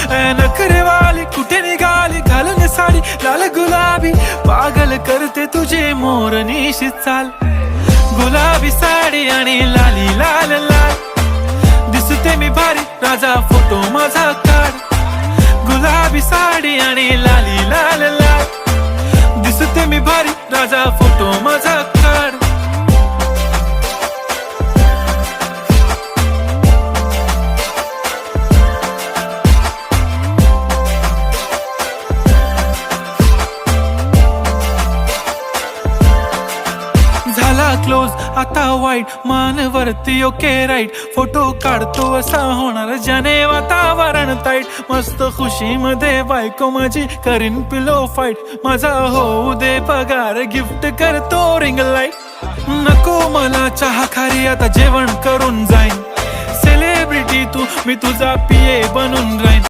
नखरेवाली कुठे निघाली घालून साडी लाल गुलाबी, पागल करते तुझे मोरनीशी चाल. गुलाबी साडी आणि लाली लाल लाल, दिसते मी भारी राजा फोटो माझा काढ. गुलाबी साडी आणि लाली लाल लाल, दिसते मी भारी राजा फोटो माझा काढ. झाला क्लोज आता वाईट, मानवरती ओके राईट. फोटो काढतो असा होणार ज्याने वातावरण ताईट. मस्त खुशी मध्ये बायको माझी करीन पिलो फाईट. माझा होऊ दे पगार गिफ्ट करतो रिंग लाईट. नको मला चहा खारी आता जेवण करून जाईन. सेलिब्रिटी तू मी तुझा पिये बनून राहीन.